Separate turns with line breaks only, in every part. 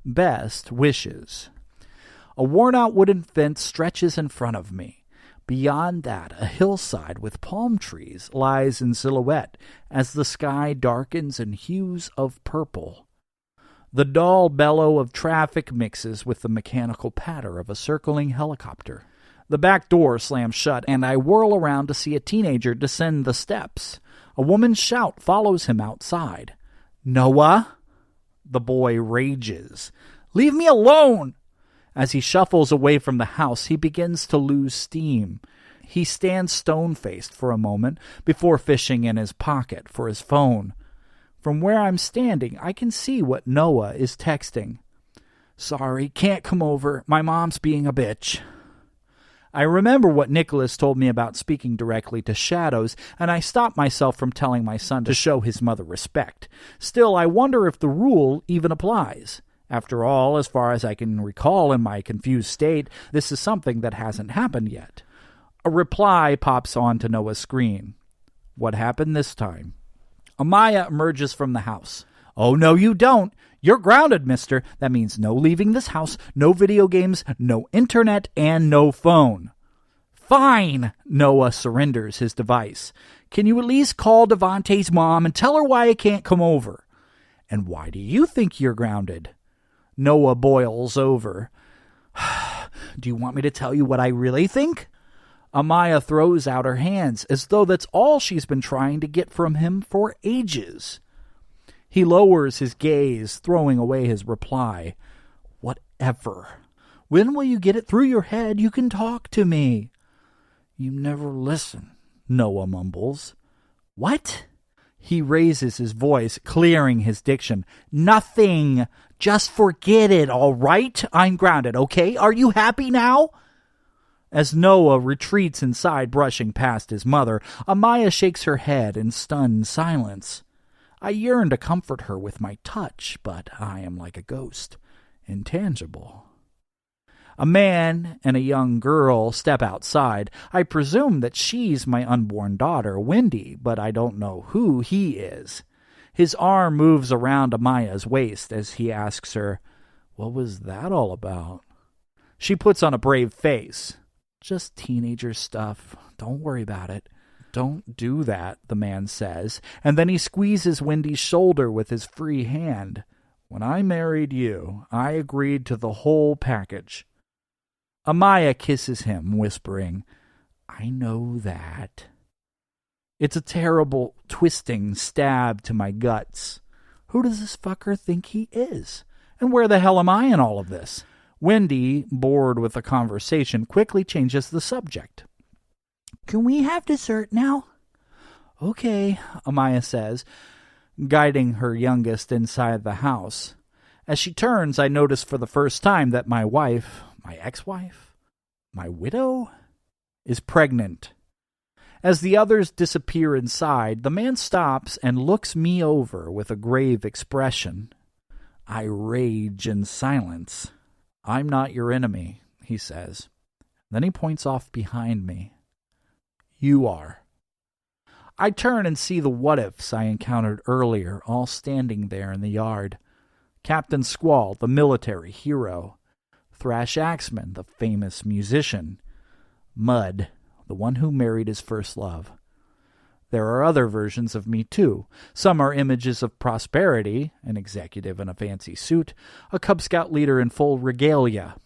Best wishes. A worn-out wooden fence stretches in front of me. Beyond that, a hillside with palm trees lies in silhouette as the sky darkens in hues of purple. The dull bellow of traffic mixes with the mechanical patter of a circling helicopter. The back door slams shut, and I whirl around to see a teenager descend the steps. A woman's shout follows him outside. "Noah?" The boy rages. "Leave me alone!" As he shuffles away from the house, he begins to lose steam. He stands stone-faced for a moment before fishing in his pocket for his phone. From where I'm standing, I can see what Noah is texting. "Sorry, can't come over. My mom's being a bitch." I remember what Nicholas told me about speaking directly to shadows, and I stopped myself from telling my son to show his mother respect. Still, I wonder if the rule even applies. After all, as far as I can recall in my confused state, this is something that hasn't happened yet. A reply pops onto Noah's screen. What happened this time? Amaya emerges from the house. "Oh, no, you don't. You're grounded, mister. That means no leaving this house, no video games, no internet, and no phone." "Fine." Noah surrenders his device. "Can you at least call Devante's mom and tell her why I can't come over?" "And why do you think you're grounded?" Noah boils over. "Do you want me to tell you what I really think?" Amaya throws out her hands as though that's all she's been trying to get from him for ages. He lowers his gaze, throwing away his reply. "Whatever. When will you get it through your head you can talk to me?" "You never listen," Noah mumbles. "What?" He raises his voice, clearing his diction. "Nothing. Just forget it, all right? I'm grounded, okay? Are you happy now?" As Noah retreats inside, brushing past his mother, Amaya shakes her head in stunned silence. I yearn to comfort her with my touch, but I am like a ghost, intangible. A man and a young girl step outside. I presume that she's my unborn daughter, Wendy, but I don't know who he is. His arm moves around Amaya's waist as he asks her, "What was that all about?" She puts on a brave face. "Just teenager stuff. Don't worry about it." "Don't do that," the man says, and then he squeezes Wendy's shoulder with his free hand. "When I married you, I agreed to the whole package." Amaya kisses him, whispering, "I know that." It's a terrible, twisting stab to my guts. Who does this fucker think he is? And where the hell am I in all of this? Wendy, bored with the conversation, quickly changes the subject. "Can we have dessert now?" "Okay," Amaya says, guiding her youngest inside the house. As she turns, I notice for the first time that my wife, my ex-wife, my widow, is pregnant. As the others disappear inside, the man stops and looks me over with a grave expression. I rage in silence. "I'm not your enemy," he says. Then he points off behind me. "You are." I turn and see the what-ifs I encountered earlier, all standing there in the yard. Captain Squall, the military hero. Thrash Axeman, the famous musician. Mud, the one who married his first love. There are other versions of me, too. Some are images of prosperity, an executive in a fancy suit, a Cub Scout leader in full regalia.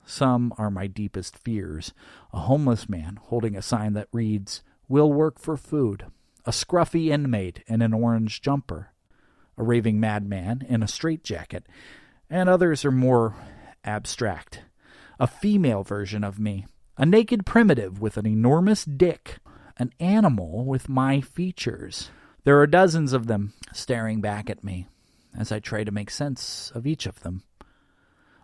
Some are my deepest fears. A homeless man holding a sign that reads, "Will work for food." A scruffy inmate in an orange jumper. A raving madman in a straitjacket. And others are more abstract. A female version of me. A naked primitive with an enormous dick. An animal with my features. There are dozens of them staring back at me as I try to make sense of each of them.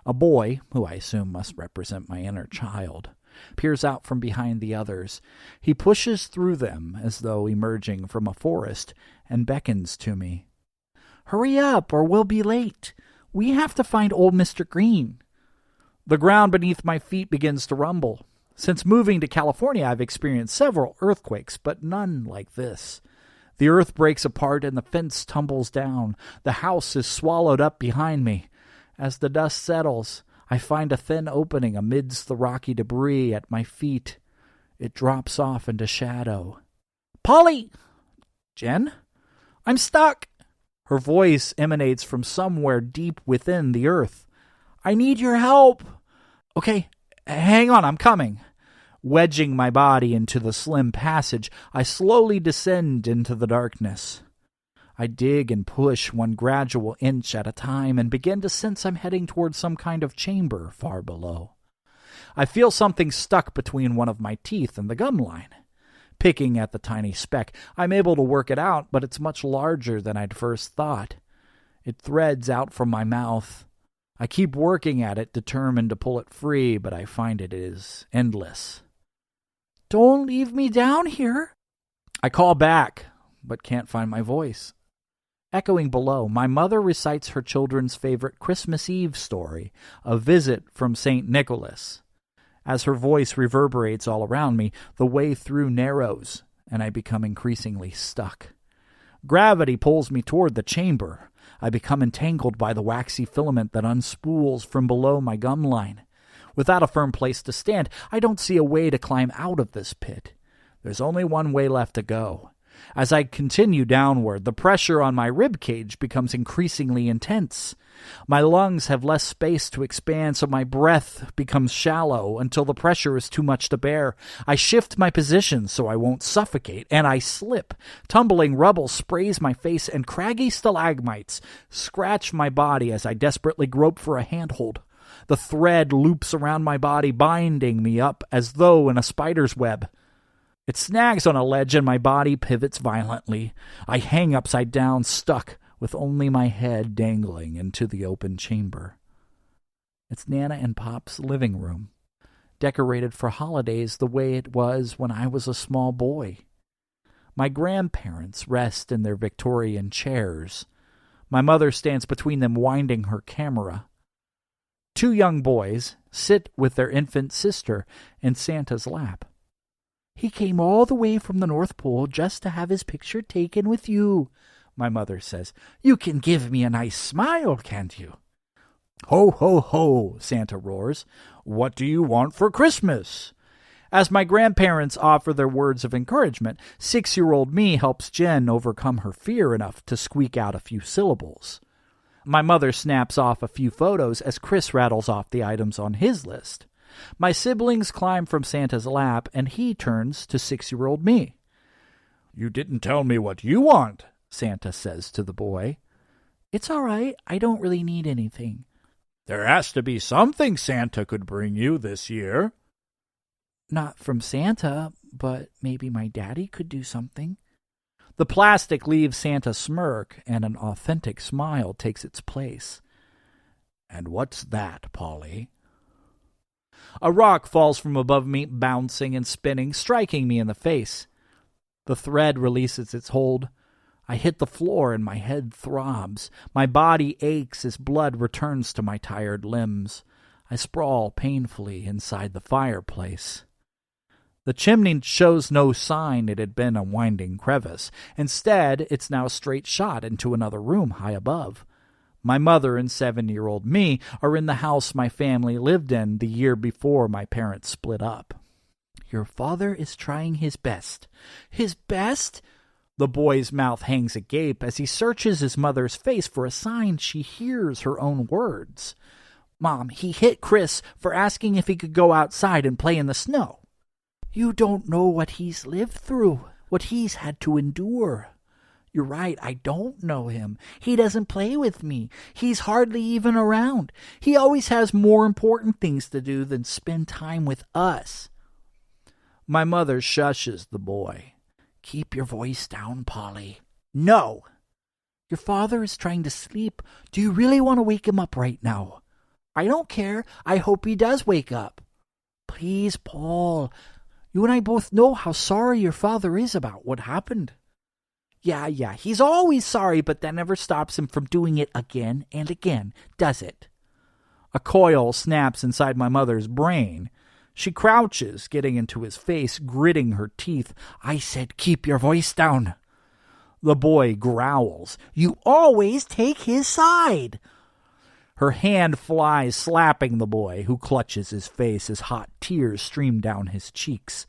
A boy, who I assume must represent my inner child, peers out from behind the others. He pushes through them as though emerging from a forest and beckons to me. "Hurry up or we'll be late. We have to find old Mr. Green." The ground beneath my feet begins to rumble. Since moving to California, I've experienced several earthquakes, but none like this. The earth breaks apart and the fence tumbles down. The house is swallowed up behind me. As the dust settles, I find a thin opening amidst the rocky debris at my feet. It drops off into shadow. "Polly!" "Jen?" "I'm stuck." Her voice emanates from somewhere deep within the earth. "I need your help." "Okay, hang on, I'm coming." Wedging my body into the slim passage, I slowly descend into the darkness. I dig and push one gradual inch at a time and begin to sense I'm heading towards some kind of chamber far below. I feel something stuck between one of my teeth and the gum line. Picking at the tiny speck, I'm able to work it out, but it's much larger than I'd first thought. It threads out from my mouth. I keep working at it, determined to pull it free, but I find it is endless. "Don't leave me down here." I call back, but can't find my voice. Echoing below, my mother recites her children's favorite Christmas Eve story, A Visit from St. Nicholas. As her voice reverberates all around me, the way through narrows, and I become increasingly stuck. Gravity pulls me toward the chamber. I become entangled by the waxy filament that unspools from below my gum line. Without a firm place to stand, I don't see a way to climb out of this pit. There's only one way left to go. As I continue downward, the pressure on my rib cage becomes increasingly intense. My lungs have less space to expand, so my breath becomes shallow until the pressure is too much to bear. I shift my position so I won't suffocate, and I slip. Tumbling rubble sprays my face, and craggy stalagmites scratch my body as I desperately grope for a handhold. The thread loops around my body, binding me up as though in a spider's web. It snags on a ledge and my body pivots violently. I hang upside down, stuck, with only my head dangling into the open chamber. It's Nana and Pop's living room, decorated for holidays the way it was when I was a small boy. My grandparents rest in their Victorian chairs. My mother stands between them, winding her camera. Two young boys sit with their infant sister in Santa's lap. "He came all the way from the North Pole just to have his picture taken with you," my mother says. "You can give me a nice smile, can't you?" "Ho, ho, ho," Santa roars. "What do you want for Christmas?" As my grandparents offer their words of encouragement, 6-year-old me helps Jen overcome her fear enough to squeak out a few syllables. My mother snaps off a few photos as Chris rattles off the items on his list. My siblings climb from Santa's lap, and he turns to 6-year-old me. "You didn't tell me what you want," Santa says to the boy. "It's all right. I don't really need anything." "There has to be something Santa could bring you this year." "Not from Santa, but maybe my daddy could do something." The plastic leaves Santa's smirk, and an authentic smile takes its place. "And what's that, Polly?" A rock falls from above me, bouncing and spinning, striking me in the face. The thread releases its hold. I hit the floor and my head throbs. My body aches as blood returns to my tired limbs. I sprawl painfully inside the fireplace. The chimney shows no sign it had been a winding crevice. Instead, it's now a straight shot into another room high above. My mother and 7-year-old me are in the house my family lived in the year before my parents split up. "Your father is trying his best." "His best?" The boy's mouth hangs agape as he searches his mother's face for a sign she hears her own words. "Mom, he hit Chris for asking if he could go outside and play in the snow." "You don't know what he's lived through, what he's had to endure." "You're right, I don't know him. He doesn't play with me. He's hardly even around. He always has more important things to do than spend time with us." My mother shushes the boy. "Keep your voice down, Polly." "No." "Your father is trying to sleep. Do you really want to wake him up right now?" "I don't care. I hope he does wake up." "Please, Paul. You and I both know how sorry your father is about what happened." Yeah, he's always sorry, but that never stops him from doing it again and again, does it?" A coil snaps inside my mother's brain. She crouches, getting into his face, gritting her teeth. "I said keep your voice down." The boy growls. "You always take his side." Her hand flies, slapping the boy, who clutches his face as hot tears stream down his cheeks.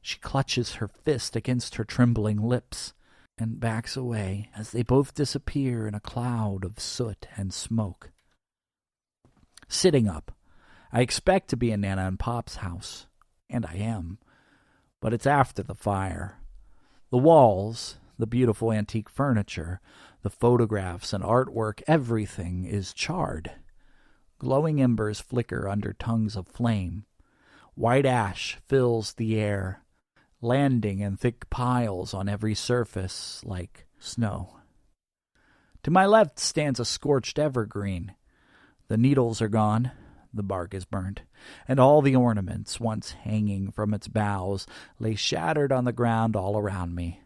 She clutches her fist against her trembling lips and backs away as they both disappear in a cloud of soot and smoke. Sitting up, I expect to be in Nana and Pop's house, and I am, but it's after the fire. The walls, the beautiful antique furniture, the photographs and artwork, everything is charred. Glowing embers flicker under tongues of flame. White ash fills the air, landing in thick piles on every surface like snow. To my left stands a scorched evergreen. The needles are gone, the bark is burnt, and all the ornaments once hanging from its boughs lay shattered on the ground all around me.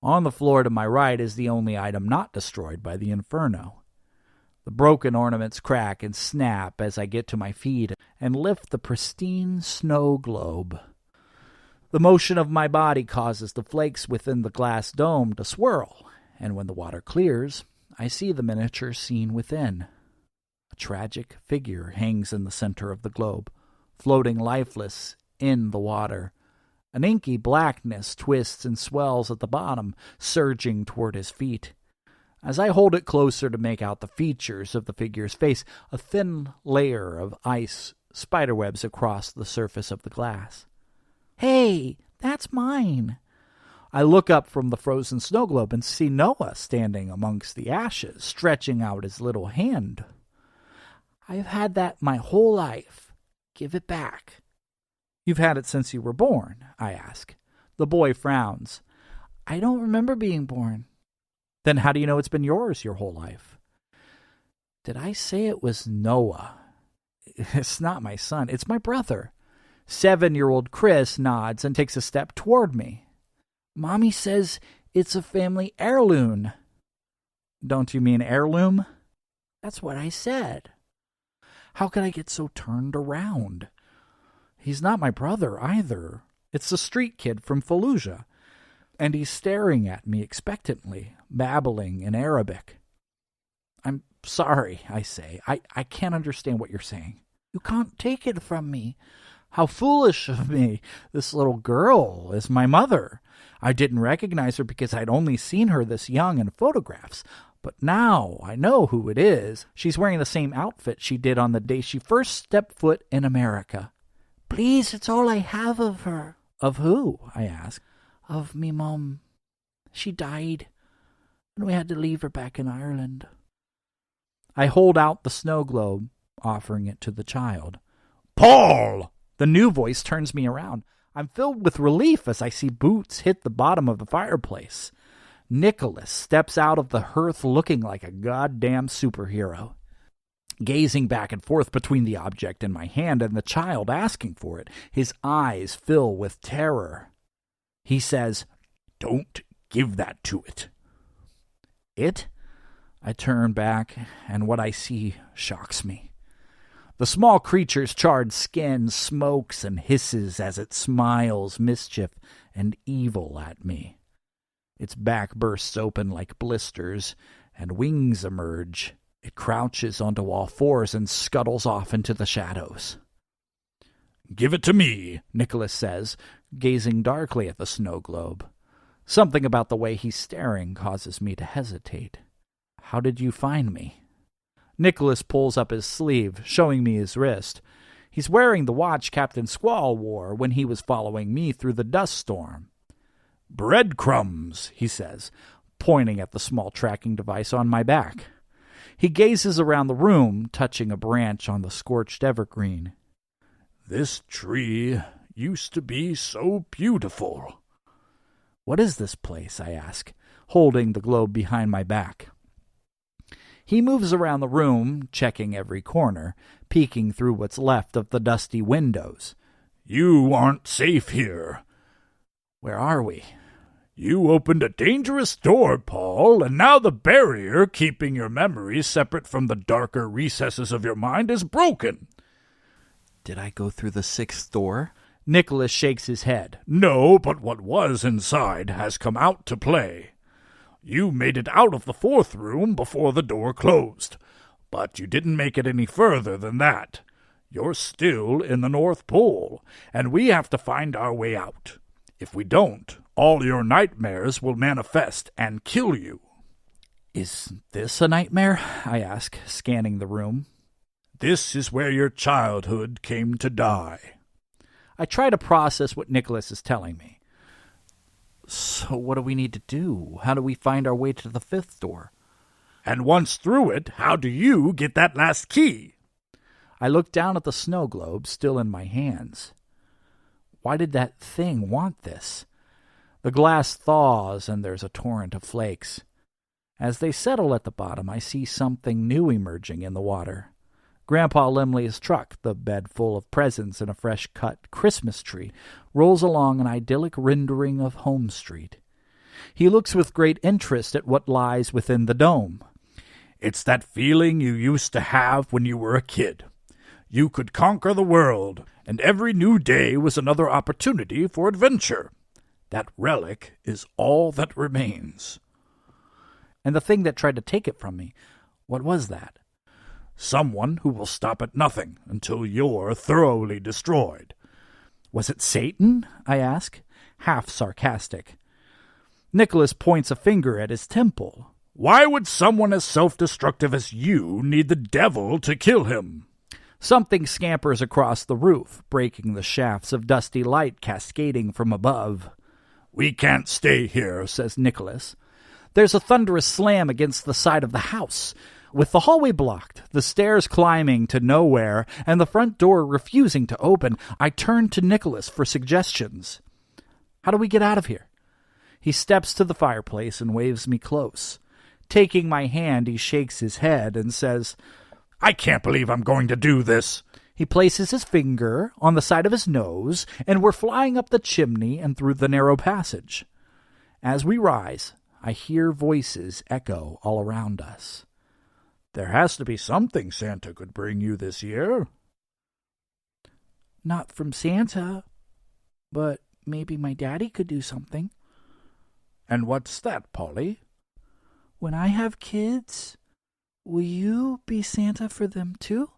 On the floor to my right is the only item not destroyed by the inferno. The broken ornaments crack and snap as I get to my feet and lift the pristine snow globe. The motion of my body causes the flakes within the glass dome to swirl, and when the water clears, I see the miniature scene within. A tragic figure hangs in the center of the globe, floating lifeless in the water. An inky blackness twists and swells at the bottom, surging toward his feet. As I hold it closer to make out the features of the figure's face, a thin layer of ice spiderwebs across the surface of the glass. "Hey, that's mine." I look up from the frozen snow globe and see Noah standing amongst the ashes, stretching out his little hand. "I've had that my whole life. Give it back." "You've had it since you were born?" I ask. The boy frowns. "I don't remember being born." "Then how do you know it's been yours your whole life?" "Did I say it was Noah? It's not my son. It's my brother." 7-year-old Chris nods and takes a step toward me. "Mommy says it's a family heirloom." "Don't you mean heirloom?" "That's what I said." How could I get so turned around? He's not my brother either. It's the street kid from Fallujah. And he's staring at me expectantly, babbling in Arabic. "I'm sorry," I say. I can't understand what you're saying." "You can't take it from me." "How foolish of me. This little girl is my mother. I didn't recognize her because I'd only seen her this young in photographs. But now I know who it is. She's wearing the same outfit she did on the day she first stepped foot in America." "Please, it's all I have of her." "Of who?" I ask. "Of me mom. She died, and we had to leave her back in Ireland." I hold out the snow globe, offering it to the child. "Paul!" The new voice turns me around. I'm filled with relief as I see boots hit the bottom of the fireplace. Nicholas steps out of the hearth looking like a goddamn superhero. Gazing back and forth between the object in my hand and the child asking for it, his eyes fill with terror. He says, "Don't give that to it." "It?" I turn back, and what I see shocks me. The small creature's charred skin smokes and hisses as it smiles mischief and evil at me. Its back bursts open like blisters, and wings emerge. It crouches onto all fours and scuttles off into the shadows. "Give it to me," Nicholas says, gazing darkly at the snow globe. Something about the way he's staring causes me to hesitate. "How did you find me?" Nicholas pulls up his sleeve, showing me his wrist. He's wearing the watch Captain Squall wore when he was following me through the dust storm. "Breadcrumbs," he says, pointing at the small tracking device on my back. He gazes around the room, touching a branch on the scorched evergreen. "This tree used to be so beautiful." "What is this place?" I ask, holding the globe behind my back. He moves around the room, checking every corner, peeking through what's left of the dusty windows. "You aren't safe here." "Where are we?" "You opened a dangerous door, Paul, and now the barrier keeping your memories separate from the darker recesses of your mind is broken." "Did I go through the 6th door?" Nicholas shakes his head. "No, but what was inside has come out to play. You made it out of the 4th room before the door closed.
But you didn't make it any further than that. You're still in the North Pole, and we have to find our way out. If we don't, all your nightmares will manifest and kill you."
"Is this a nightmare?" I ask, scanning the room.
"This is where your childhood came to die."
I try to process what Nicholas is telling me. "So what do we need to do? How do we find our way to the fifth door?"
"And once through it, how do you get that last key?"
I look down at the snow globe still in my hands. Why did that thing want this? The glass thaws and there's a torrent of flakes. As they settle at the bottom, I see something new emerging in the water. Grandpa Limley's truck, the bed full of presents and a fresh-cut Christmas tree, rolls along an idyllic rendering of Home Street. He looks with great interest at what lies within the dome.
"It's that feeling you used to have when you were a kid. You could conquer the world, and every new day was another opportunity for adventure. That relic is all that remains."
And the thing that tried to take it from me, what was that?
"Someone who will stop at nothing until you're thoroughly destroyed."
Was it Satan? I ask, half sarcastic. Nicholas points a finger at his temple.
"Why would someone as self-destructive as you need the devil to kill him?"
Something scampers across the roof, breaking the shafts of dusty light cascading from above.
"We can't stay here," says
Nicholas. There's a thunderous slam against the side of the house. With the hallway blocked, the stairs climbing to nowhere, and the front door refusing to open, I turn to Nicholas for suggestions. How do we get out of here? He steps to the fireplace and waves me close. Taking my hand, he shakes his head and says,
"I can't believe I'm going to do this."
He places his finger on the side of his nose, and we're flying up the chimney and through the narrow passage. As we rise, I hear voices echo all around us.
"There has to be something Santa could bring you this year."
"Not from Santa, but maybe my daddy could do something."
"And what's that, Polly?"
"When I have kids, will you be Santa for them too?"